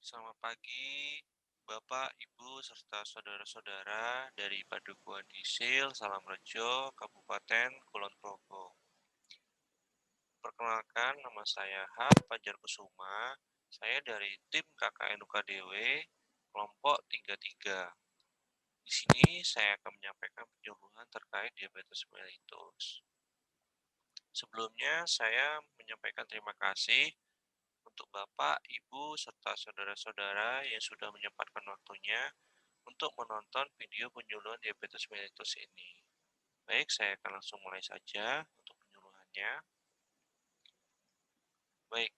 Selamat pagi, Bapak, Ibu, serta saudara-saudara dari Padukuhan Disil, Salam Rejo, Kabupaten Kulon Progo. Perkenalkan, nama saya H. Fajar Kusuma. Saya dari tim KKN UKDW, kelompok 33. Di sini saya akan menyampaikan penyuluhan terkait diabetes mellitus. Sebelumnya, saya menyampaikan terima kasih untuk Bapak, Ibu, serta saudara-saudara yang sudah menyempatkan waktunya untuk menonton video penyuluhan diabetes mellitus ini. Baik, saya akan langsung mulai saja untuk penyuluhannya. Baik,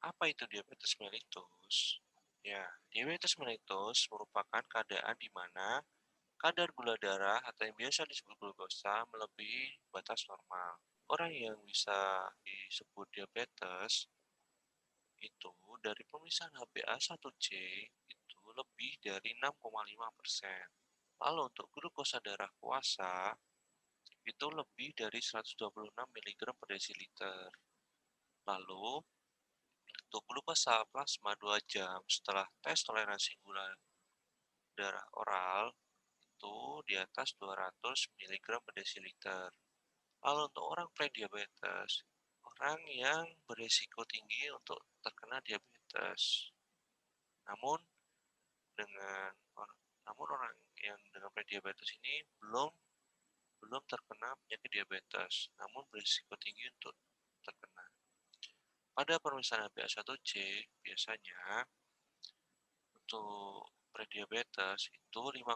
apa itu diabetes mellitus? Ya, diabetes mellitus merupakan keadaan di mana kadar gula darah atau yang biasa disebut glukosa melebihi batas normal. Orang yang bisa disebut diabetes itu dari pemeriksaan HbA1c itu lebih dari 6,5%. Lalu untuk glukosa darah puasa itu lebih dari 126 mg per desiliter. Lalu untuk glukosa plasma 2 jam setelah tes toleransi gula darah oral itu di atas 200 mg per desiliter. Lalu untuk orang prediabetes, orang yang berisiko tinggi untuk terkena diabetes. Namun dengan namun orang yang dengan prediabetes ini belum terkena penyakit diabetes, namun berisiko tinggi untuk terkena. Pada pemeriksaan HbA1c, biasanya untuk prediabetes itu 5,7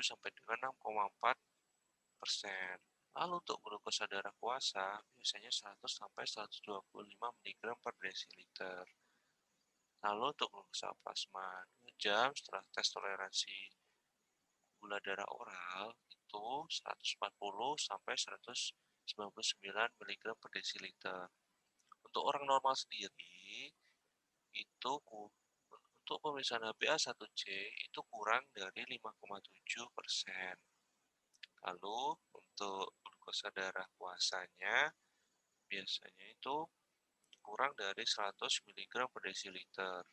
sampai dengan 6,4%. Lalu untuk glukosa darah puasa biasanya 100 sampai 125 mg per desiliter. Lalu untuk glukosa plasma 2 jam setelah tes toleransi gula darah oral itu 140 sampai 199 mg per desiliter. Untuk orang normal sendiri itu untuk pemeriksaan HbA1c itu kurang dari 5,7%. Lalu untuk glukosa darah puasanya biasanya itu kurang dari 100 mg per desiliter.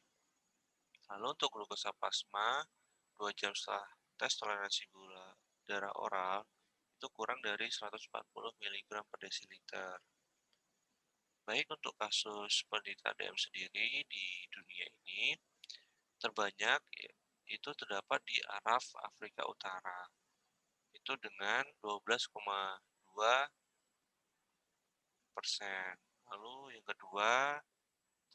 Lalu untuk glukosa plasma 2 jam setelah tes toleransi gula darah oral itu kurang dari 140 mg per desiliter. Baik untuk kasus penderita DM sendiri di dunia ini terbanyak itu terdapat di Araf, Afrika Utara. Itu dengan 12,2%. Lalu yang kedua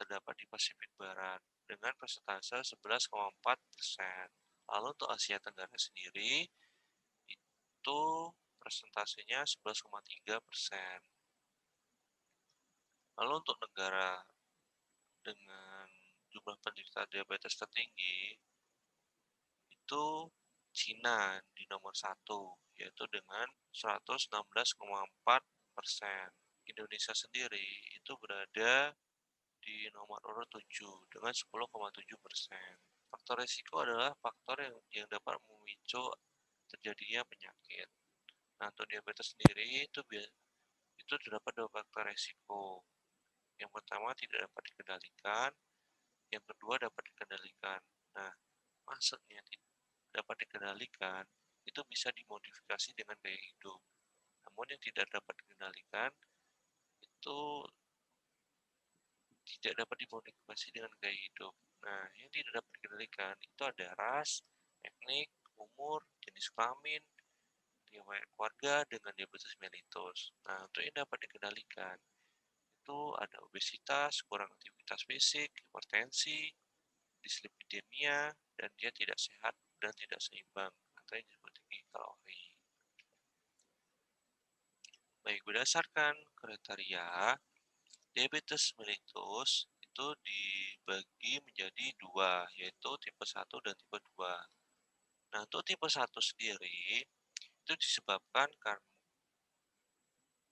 terdapat di Pasifik Barat dengan persentase 11,4%. Lalu untuk Asia Tenggara sendiri itu persentasenya 11,3%. Lalu untuk negara dengan jumlah penderita diabetes tertinggi itu Cina di nomor 1, yaitu dengan 116,4%. Indonesia sendiri itu berada di nomor urut 7 dengan 10,7%. Faktor risiko adalah faktor yang dapat memicu terjadinya penyakit. Nah, untuk diabetes sendiri itu terdapat dua faktor risiko. Yang pertama tidak dapat dikendalikan, yang kedua dapat dikendalikan. Nah, maksudnya tidak dapat dikendalikan itu bisa dimodifikasi dengan gaya hidup. Namun yang tidak dapat dikendalikan itu tidak dapat dimodifikasi dengan gaya hidup. Nah, yang tidak dapat dikendalikan itu ada ras, etnik, umur, jenis kelamin, riwayat keluarga dengan diabetes mellitus. Nah, untuk yang dapat dikendalikan itu ada obesitas, kurang aktivitas fisik, hipertensi, dislipidemia, dan dia tidak sehat dan tidak seimbang atau yang disebut tinggi kalori. Baik, berdasarkan kriteria, diabetes mellitus itu dibagi menjadi dua, yaitu tipe 1 dan tipe 2. Nah, untuk tipe 1 sendiri itu disebabkan karena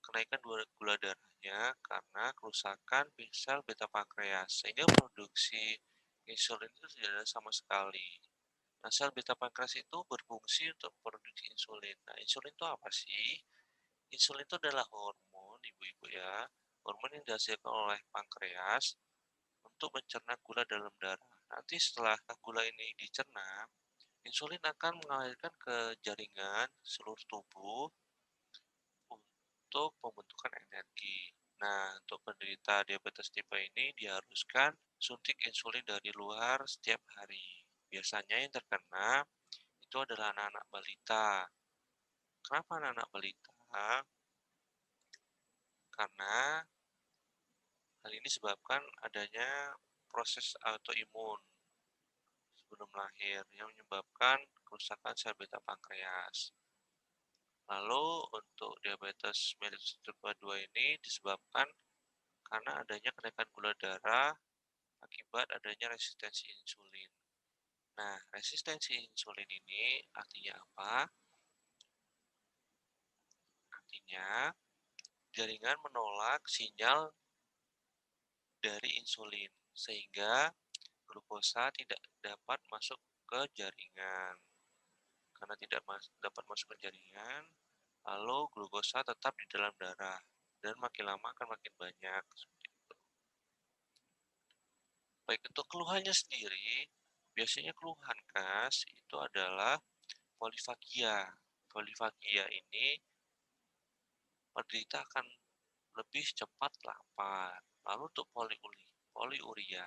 kenaikan gula darahnya karena kerusakan sel beta pankreas, sehingga produksi insulin itu tidak ada sama sekali. Nah, sel beta pankreas itu berfungsi untuk produksi insulin. Nah, insulin itu apa sih? Insulin itu adalah hormon, ibu-ibu ya, hormon yang dihasilkan oleh pankreas untuk mencerna gula dalam darah. Nanti setelah gula ini dicerna, insulin akan mengalirkan ke jaringan seluruh tubuh untuk pembentukan energi. Nah, untuk penderita diabetes tipe ini diharuskan suntik insulin dari luar setiap hari. Biasanya yang terkena itu adalah anak-anak balita. Kenapa anak-anak balita? Karena hal ini disebabkan adanya proses autoimun sebelum lahir yang menyebabkan kerusakan sel beta pankreas. Lalu untuk diabetes mellitus tipe 2 ini disebabkan karena adanya kenaikan gula darah akibat adanya resistensi insulin. Nah, resistensi insulin ini artinya apa? Artinya jaringan menolak sinyal dari insulin sehingga glukosa tidak dapat masuk ke jaringan. Karena tidak dapat masuk ke jaringan, lalu glukosa tetap di dalam darah dan makin lama akan makin banyak. Baik, untuk keluhannya sendiri, biasanya keluhan khas itu adalah polifagia. Polifagia ini penderita akan lebih cepat lapar. Lalu untuk poliuria.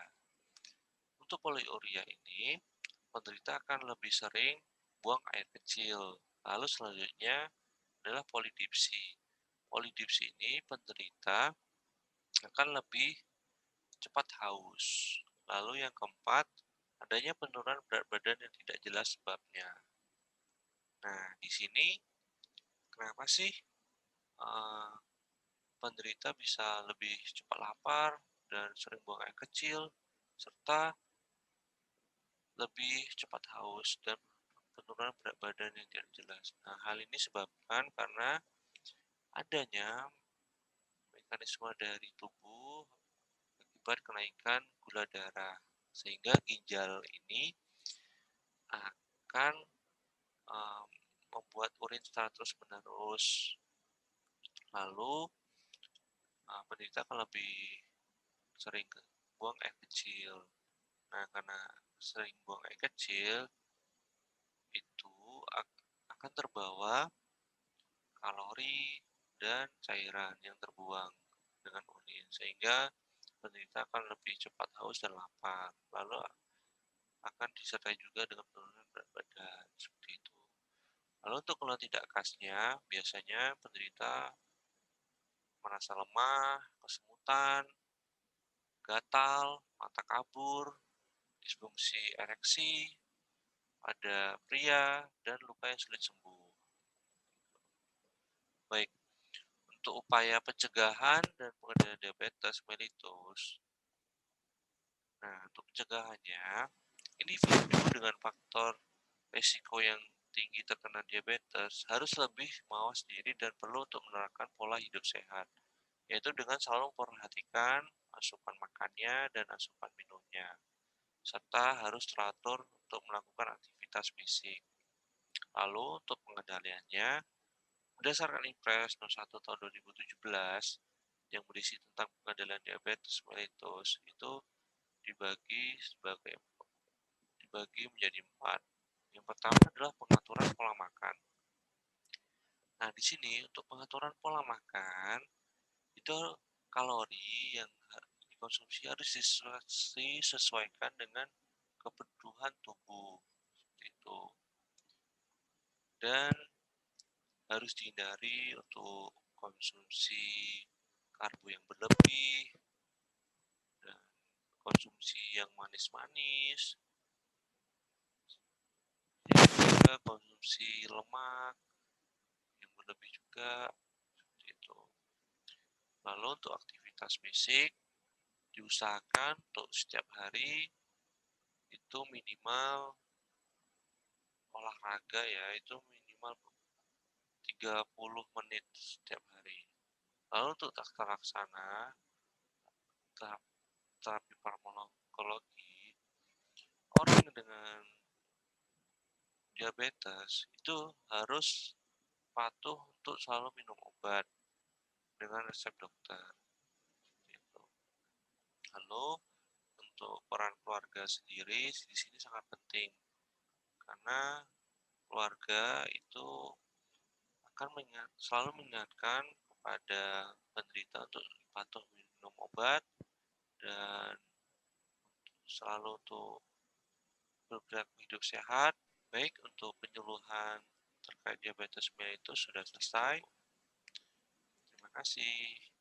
Untuk poliuria ini, penderita akan lebih sering buang air kecil. Lalu selanjutnya adalah polidipsi. Polidipsi ini penderita akan lebih cepat haus. Lalu yang keempat, adanya penurunan berat badan yang tidak jelas sebabnya. Nah, di sini kenapa sih uh, penderita bisa lebih cepat lapar dan sering buang air kecil, serta lebih cepat haus dan penurunan berat badan yang tidak jelas. Nah, hal ini disebabkan karena adanya mekanisme dari tubuh akibat kenaikan gula darah, sehingga ginjal ini akan um, membuat urin secara terus-menerus. Lalu penderita akan lebih sering buang air kecil. Nah, karena sering buang air kecil, itu akan terbawa kalori dan cairan yang terbuang dengan urin, sehingga penderita akan lebih cepat haus dan lapar. Lalu akan disertai juga dengan penurunan berat badan, seperti itu. Lalu untuk keluhan tidak khasnya, biasanya penderita merasa lemah, kesemutan, gatal, mata kabur, disfungsi ereksi pada pria, dan luka yang sulit sembuh. Baik, untuk upaya pencegahan dan pengendalian diabetes mellitus. Nah, untuk pencegahannya, individu dengan faktor risiko yang tinggi terkena diabetes harus lebih mawas diri dan perlu untuk menerapkan pola hidup sehat, yaitu dengan selalu memperhatikan asupan makannya dan asupan minumnya, serta harus teratur untuk melakukan aktivitas fisik. Lalu untuk pengendaliannya, berdasarkan Impres No. 1 tahun 2017 yang berisi tentang pengendalian diabetes mellitus itu dibagi menjadi 4. Yang pertama adalah pengaturan pola makan. Nah, di sini untuk pengaturan pola makan itu kalori yang dikonsumsi harus disesuaikan dengan kebutuhan tubuh, seperti itu. Dan harus dihindari untuk konsumsi karbo yang berlebih dan konsumsi yang manis-manis, juga konsumsi lemak yang berlebih juga, seperti itu. Lalu untuk aktivitas fisik diusahakan untuk setiap hari itu minimal olahraga ya, itu minimal 30 menit setiap hari. Lalu untuk tata laksana terapi farmakologi, orang dengan diabetes itu harus patuh untuk selalu minum obat dengan resep dokter. Gitu. Lalu untuk peran keluarga sendiri di sini sangat penting, karena keluarga itu akan selalu mengingatkan kepada penderita untuk patuh minum obat dan selalu untuk berperilaku hidup sehat. Baik, untuk penyuluhan terkait diabetes mellitus sudah selesai. Terima kasih.